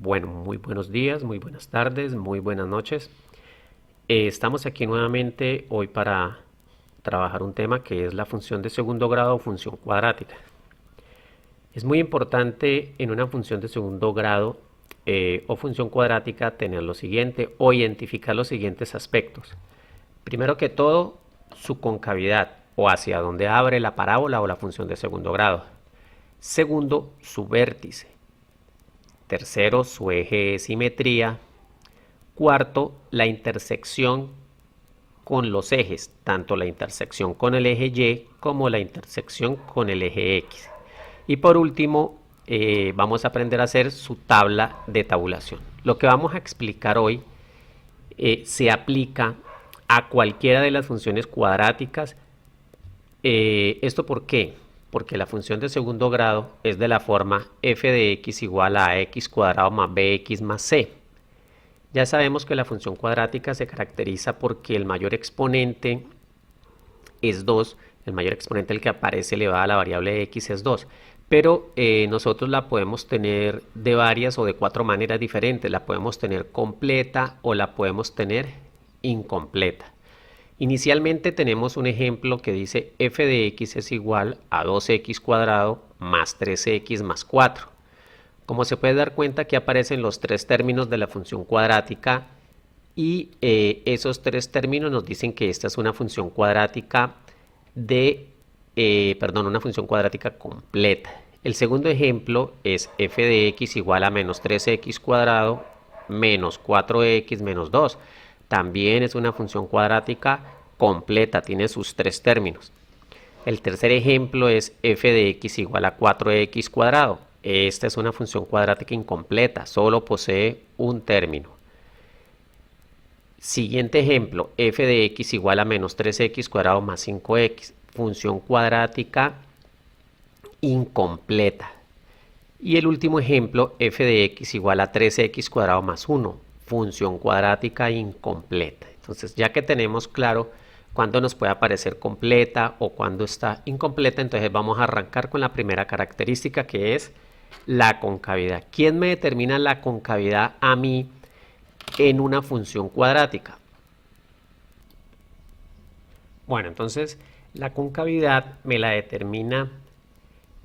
Bueno, muy buenos días, muy buenas tardes, muy buenas noches. Estamos aquí nuevamente hoy para trabajar un tema que es la función de segundo grado o función cuadrática. Es muy importante en una función de segundo grado o función cuadrática tener lo siguiente o identificar los siguientes aspectos. Primero que todo, su concavidad o hacia dónde abre la parábola o la función de segundo grado. Segundo, su vértice. Tercero, su eje de simetría. Cuarto, la intersección con los ejes, tanto la intersección con el eje Y como la intersección con el eje X. Y por último, vamos a aprender a hacer su tabla de tabulación. Lo que vamos a explicar hoy se aplica a cualquiera de las funciones cuadráticas. ¿Esto por qué? Porque la función de segundo grado es de la forma f de x igual a x cuadrado más bx más c. Ya sabemos que la función cuadrática se caracteriza porque el mayor exponente es 2, el mayor exponente el que aparece elevado a la variable x es 2, pero nosotros la podemos tener de varias o de 4 maneras diferentes. La podemos tener completa o la podemos tener incompleta. Inicialmente tenemos un ejemplo que dice f de x es igual a 2x cuadrado más 3x más 4. Como se puede dar cuenta, aquí aparecen los tres términos de la función cuadrática y esos tres términos nos dicen que esta es una función cuadrática una función cuadrática completa. El segundo ejemplo es f de x igual a menos 3x cuadrado menos 4x menos 2. También es una función cuadrática completa, tiene sus tres términos. El tercer ejemplo es f de x igual a 4x cuadrado. Esta es una función cuadrática incompleta, solo posee un término. Siguiente ejemplo, f de x igual a menos 3x cuadrado más 5x, función cuadrática incompleta. Y el último ejemplo, f de x igual a 3x cuadrado más 1, función cuadrática incompleta. Entonces, ya que tenemos claro cuándo nos puede aparecer completa o cuándo está incompleta, entonces vamos a arrancar con la primera característica, que es la concavidad. ¿Quién me determina la concavidad a mí en una función cuadrática? Bueno, entonces la concavidad me la determina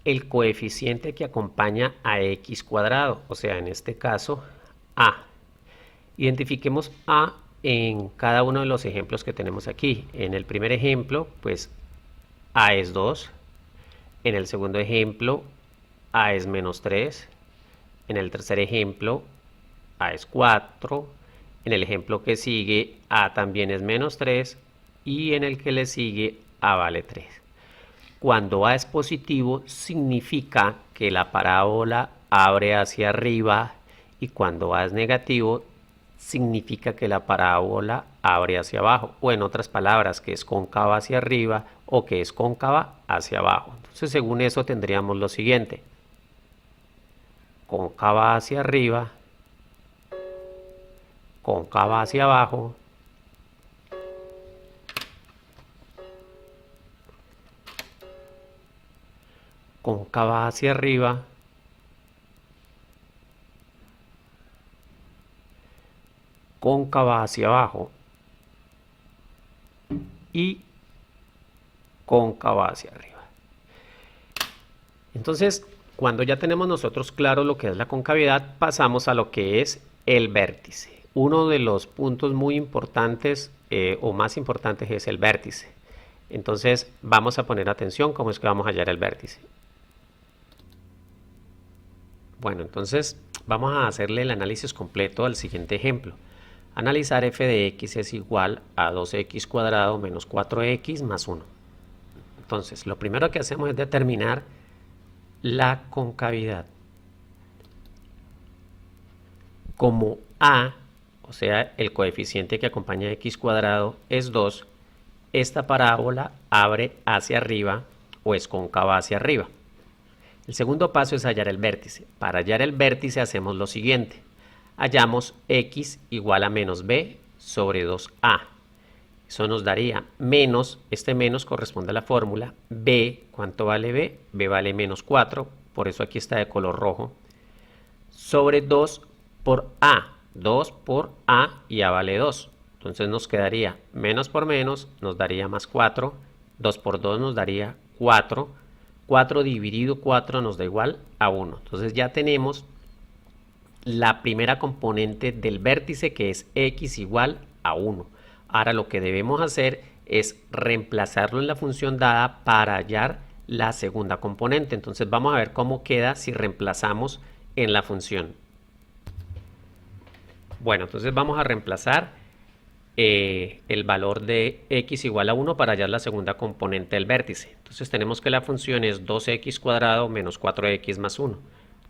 el coeficiente que acompaña a x cuadrado, o sea, en este caso a. Identifiquemos a en cada uno de los ejemplos que tenemos aquí. En el primer ejemplo, pues a es 2. En el segundo ejemplo, a es menos 3. En el tercer ejemplo, a es 4. En el ejemplo que sigue, a también es menos 3. Y en el que le sigue, a vale 3. Cuando a es positivo, significa que la parábola abre hacia arriba, y cuando a es negativo, significa que la parábola abre hacia abajo, o en otras palabras, que es cóncava hacia arriba o que es cóncava hacia abajo. Entonces, según eso tendríamos lo siguiente: cóncava hacia arriba, cóncava hacia abajo, cóncava hacia arriba, cóncava hacia abajo y cóncava hacia arriba. Entonces, cuando ya tenemos nosotros claro lo que es la concavidad, pasamos a lo que es el vértice. Uno de los puntos muy importantes o más importantes es el vértice. Entonces, vamos a poner atención cómo es que vamos a hallar el vértice. Bueno, entonces vamos a hacerle el análisis completo al siguiente ejemplo. Analizar f de x es igual a 2x cuadrado menos 4x más 1. Entonces, lo primero que hacemos es determinar la concavidad. Como a, o sea, el coeficiente que acompaña a x cuadrado es 2, esta parábola abre hacia arriba o es cóncava hacia arriba. El segundo paso es hallar el vértice. Para hallar el vértice hacemos lo siguiente. Hallamos x igual a menos b sobre 2a. Eso nos daría menos, este menos corresponde a la fórmula, b, ¿cuánto vale b? B vale menos 4, por eso aquí está de color rojo, sobre 2 por A. 2 por A y A vale 2. Entonces nos quedaría menos por menos, nos daría más 4. 2 por 2 nos daría 4. 4 dividido 4 nos da igual a 1. Entonces ya tenemos la primera componente del vértice, que es x igual a 1. Ahora lo que debemos hacer es reemplazarlo en la función dada para hallar la segunda componente. Entonces vamos a ver cómo queda si reemplazamos en la función. Bueno, entonces vamos a reemplazar el valor de x igual a 1 para hallar la segunda componente del vértice. Entonces tenemos que la función es 2x cuadrado menos 4x más 1.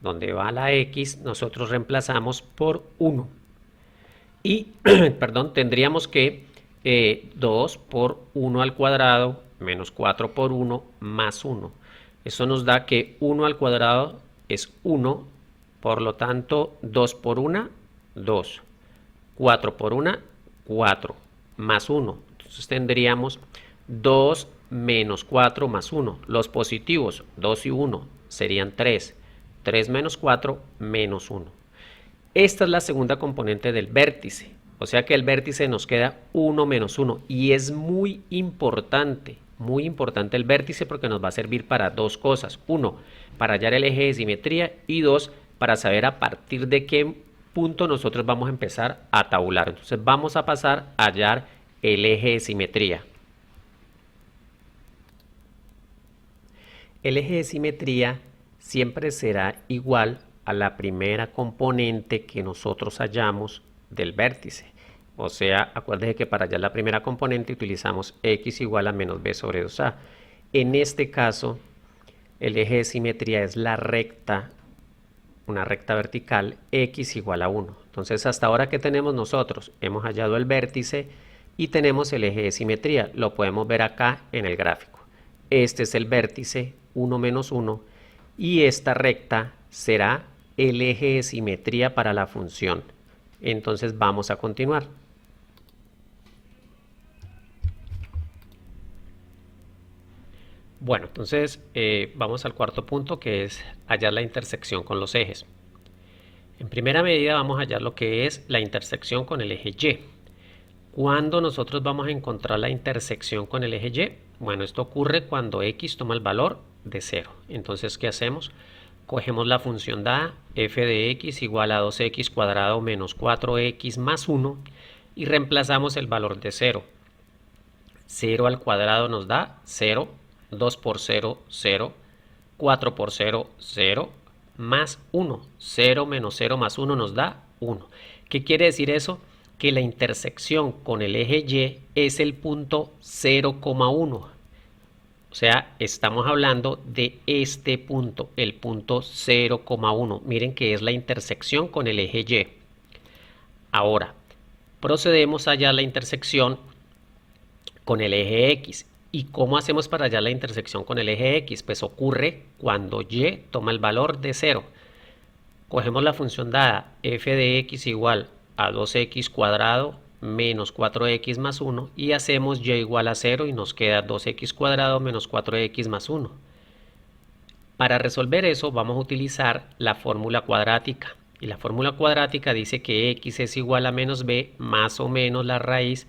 Donde va la x, nosotros reemplazamos por 1. Y, perdón, tendríamos que 2 por 1 al cuadrado menos 4 por 1 más 1. Eso nos da que 1 al cuadrado es 1, por lo tanto 2 por 1, 2. 4 por 1, 4, más 1. Entonces tendríamos 2 menos 4 más 1. Los positivos, 2 y 1, serían 3. 3 menos 4, menos 1. Esta es la segunda componente del vértice. O sea que el vértice nos queda 1 menos 1. Y es muy importante el vértice porque nos va a servir para dos cosas. 1, para hallar el eje de simetría. Y 2, para saber a partir de qué punto nosotros vamos a empezar a tabular. Entonces vamos a pasar a hallar el eje de simetría. El eje de simetría siempre será igual a la primera componente que nosotros hallamos del vértice. O sea, acuérdense que para hallar la primera componente utilizamos x igual a menos b sobre 2a. En este caso, el eje de simetría es la recta, una recta vertical, x igual a 1. Entonces, hasta ahora, ¿qué tenemos nosotros? Hemos hallado el vértice y tenemos el eje de simetría. Lo podemos ver acá en el gráfico. Este es el vértice, 1 menos 1, y esta recta será el eje de simetría para la función. Entonces vamos a continuar. Bueno, entonces vamos al cuarto punto, que es hallar la intersección con los ejes. En primera medida vamos a hallar lo que es la intersección con el eje Y. ¿Cuándo nosotros vamos a encontrar la intersección con el eje Y? Bueno, esto ocurre cuando x toma el valor de 0. Entonces, ¿qué hacemos? Cogemos la función dada, f de x igual a 2x cuadrado menos 4x más 1 y reemplazamos el valor de 0. 0 al cuadrado nos da 0, 2 por 0, 0, 4 por 0, 0, más 1. 0 menos 0 más 1 nos da 1. ¿Qué quiere decir eso? Que la intersección con el eje Y es el punto 0,1. O sea, estamos hablando de este punto, el punto 0,1. Miren que es la intersección con el eje Y. Ahora, procedemos a hallar la intersección con el eje X. ¿Y cómo hacemos para hallar la intersección con el eje X? Pues ocurre cuando Y toma el valor de 0. Cogemos la función dada, f de x igual a 2x cuadrado menos 4x más 1 y hacemos y igual a 0 y nos queda 2x cuadrado menos 4x más 1. Para resolver eso vamos a utilizar la fórmula cuadrática. Y la fórmula cuadrática dice que x es igual a menos b más o menos la raíz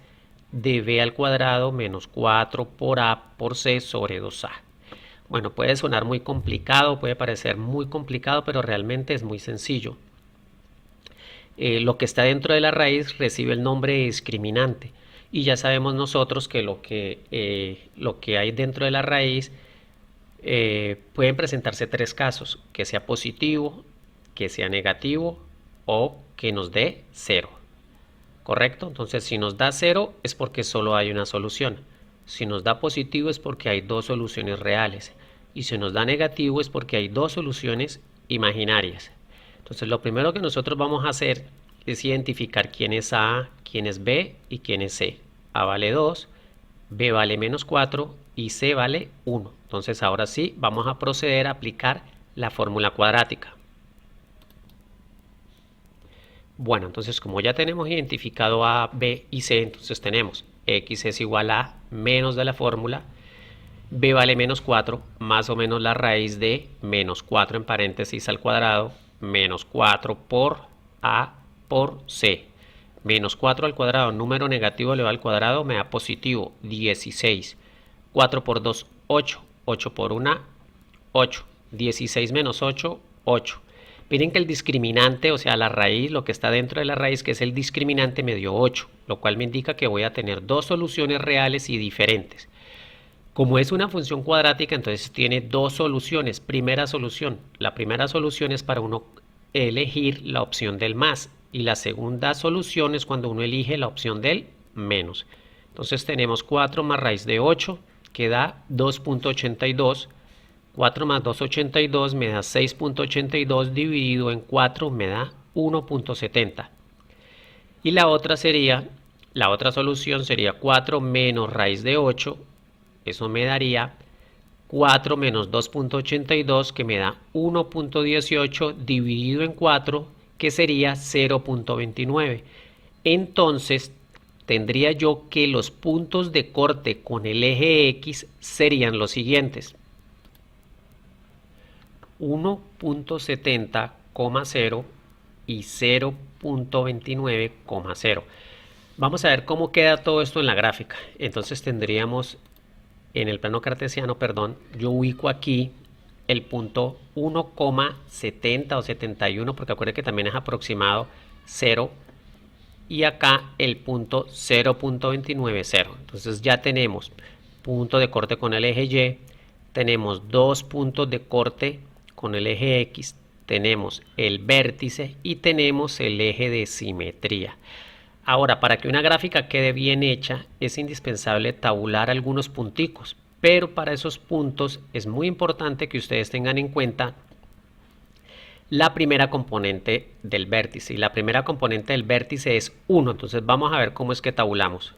de b al cuadrado menos 4 por a por c sobre 2a. Bueno, puede sonar muy complicado, puede parecer muy complicado, pero realmente es muy sencillo. Lo que está dentro de la raíz recibe el nombre de discriminante. Y ya sabemos nosotros que lo que hay dentro de la raíz pueden presentarse tres casos: que sea positivo, que sea negativo o que nos dé 0. ¿Correcto? Entonces, si nos da 0 es porque solo hay una solución. Si nos da positivo es porque hay dos soluciones reales. Y si nos da negativo es porque hay dos soluciones imaginarias. Entonces, lo primero que nosotros vamos a hacer es identificar quién es A, quién es B y quién es C. A vale 2, B vale menos 4 y C vale 1. Entonces, ahora sí, vamos a proceder a aplicar la fórmula cuadrática. Bueno, entonces como ya tenemos identificado A, B y C, entonces tenemos x es igual a menos de la fórmula, b vale menos 4, más o menos la raíz de menos 4 en paréntesis al cuadrado, menos 4 por A por C. Menos 4 al cuadrado, número negativo elevado al cuadrado, me da positivo 16. 4 por 2, 8. 8 por 1, 8. 16 menos 8, 8. Miren que el discriminante, o sea, la raíz, lo que está dentro de la raíz, que es el discriminante, me dio 8, lo cual me indica que voy a tener dos soluciones reales y diferentes. Como es una función cuadrática, entonces tiene dos soluciones. Primera solución. La primera solución es para uno elegir la opción del más. Y la segunda solución es cuando uno elige la opción del menos. Entonces tenemos 4 más raíz de 8, que da 2.82. 4 más 2.82 me da 6.82 dividido en 4 me da 1.70. Y la otra solución sería 4 menos raíz de 8. Eso me daría 4 menos 2.82, que me da 1.18 dividido en 4, que sería 0.29. Entonces, tendría yo que los puntos de corte con el eje X serían los siguientes. 1.70,0 y 0.29,0. Vamos a ver cómo queda todo esto en la gráfica. Entonces tendríamos en el plano cartesiano, perdón, yo ubico aquí el punto 1,70 o 71, porque acuérdense que también es aproximado 0, y acá el punto 0.290. Entonces ya tenemos punto de corte con el eje Y, tenemos dos puntos de corte con el eje X, tenemos el vértice y tenemos el eje de simetría. Ahora, para que una gráfica quede bien hecha, es indispensable tabular algunos punticos, pero para esos puntos es muy importante que ustedes tengan en cuenta la primera componente del vértice. Y la primera componente del vértice es 1. Entonces vamos a ver cómo es que tabulamos.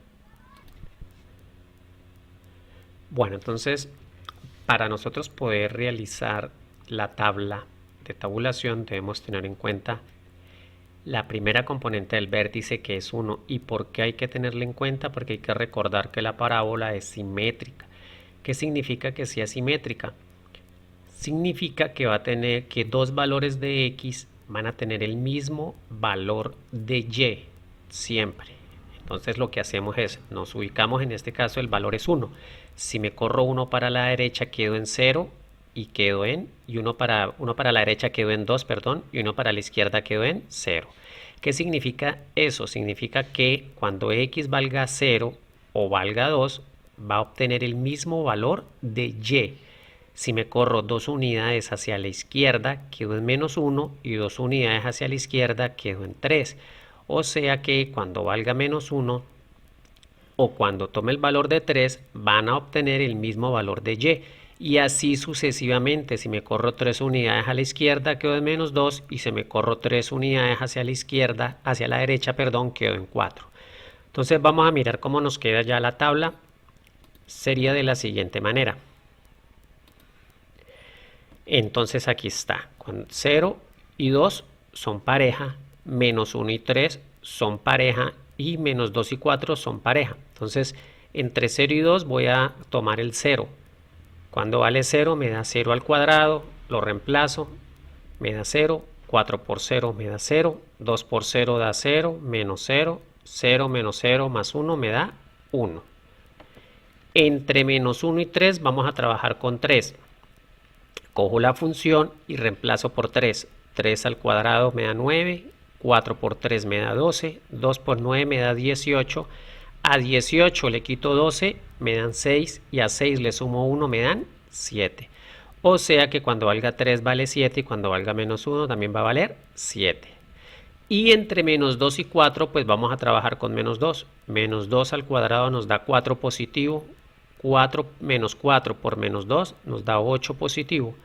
Bueno, entonces para nosotros poder realizar la tabla de tabulación debemos tener en cuenta la primera componente del vértice, que es 1. ¿Y por qué hay que tenerla en cuenta? Porque hay que recordar que la parábola es simétrica. ¿Qué significa que sea simétrica? Significa que va a tener que dos valores de X van a tener el mismo valor de Y siempre. Entonces lo que hacemos es, nos ubicamos, en este caso el valor es 1. Si me corro uno para la derecha quedo en 0 y quedo en, y uno para la derecha quedó en 2, perdón, y uno para la izquierda quedó en 0. ¿Qué significa eso? Significa que cuando X valga 0 o valga 2, va a obtener el mismo valor de Y. Si me corro 2 unidades hacia la izquierda, quedo en menos 1, y 2 unidades hacia la izquierda, quedo en 3. O sea que cuando valga menos 1 o cuando tome el valor de 3, van a obtener el mismo valor de Y. Y así sucesivamente. Si me corro 3 unidades a la izquierda, quedo en menos 2, y si me corro 3 unidades hacia la izquierda, hacia la derecha, perdón, quedo en 4. Entonces vamos a mirar cómo nos queda ya la tabla. Sería de la siguiente manera. Entonces aquí está, 0 y 2 son pareja, menos 1 y 3 son pareja, y menos 2 y 4 son pareja. Entonces entre 0 y 2 voy a tomar el 0. Cuando vale 0 me da 0 al cuadrado, lo reemplazo, me da 0, 4 por 0 me da 0, 2 por 0 da 0, menos 0, 0 menos 0 más 1 me da 1. Entre menos 1 y 3 vamos a trabajar con 3. Cojo la función y reemplazo por 3. 3 al cuadrado me da 9, 4 por 3 me da 12, 2 por 9 me da 18. A 18 le quito 12, me dan 6, y a 6 le sumo 1, me dan 7. O sea que cuando valga 3 vale 7, y cuando valga menos 1 también va a valer 7. Y entre menos 2 y 4 pues vamos a trabajar con menos 2. Menos 2 al cuadrado nos da 4 positivo. 4 menos 4 por menos 2 nos da 8 positivo.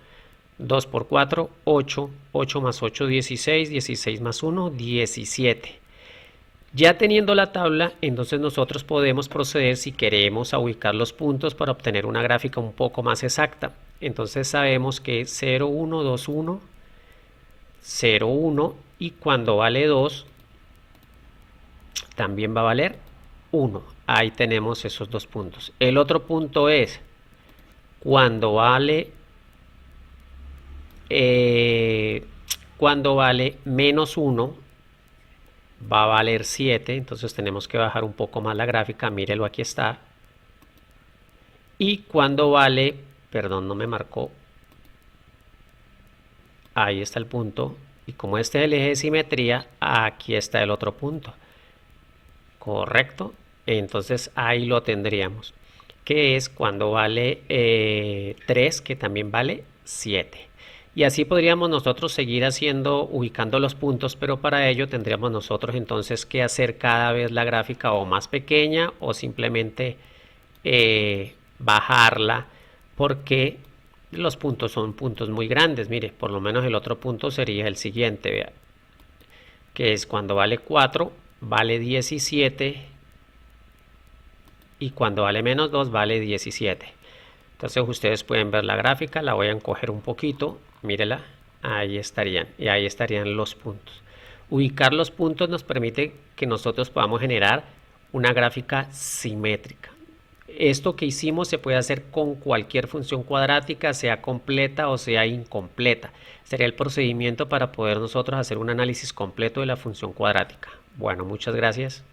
2 por 4, 8. 8 más 8, 16. 16 más 1, 17. Ya teniendo la tabla, entonces nosotros podemos proceder, si queremos, a ubicar los puntos para obtener una gráfica un poco más exacta. Entonces sabemos que 0, 1, 2, 1, 0, 1, y cuando vale 2 también va a valer 1. Ahí tenemos esos dos puntos. El otro punto es cuando vale menos 1, va a valer 7, entonces tenemos que bajar un poco más la gráfica, mírelo, aquí está. Y cuando vale, perdón, no me marcó, ahí está el punto, y como este es el eje de simetría, aquí está el otro punto, correcto, entonces ahí lo tendríamos, que es cuando vale 3, que también vale 7. Y así podríamos nosotros seguir haciendo, ubicando los puntos, pero para ello tendríamos nosotros entonces que hacer cada vez la gráfica o más pequeña o simplemente bajarla, porque los puntos son puntos muy grandes. Mire, por lo menos el otro punto sería el siguiente, vea, que es cuando vale 4, vale 17, y cuando vale menos 2 vale 17. Entonces ustedes pueden ver la gráfica, la voy a encoger un poquito, mírela, ahí estarían, y ahí estarían los puntos. Ubicar los puntos nos permite que nosotros podamos generar una gráfica simétrica. Esto que hicimos se puede hacer con cualquier función cuadrática, sea completa o sea incompleta. Sería el procedimiento para poder nosotros hacer un análisis completo de la función cuadrática. Bueno, muchas gracias.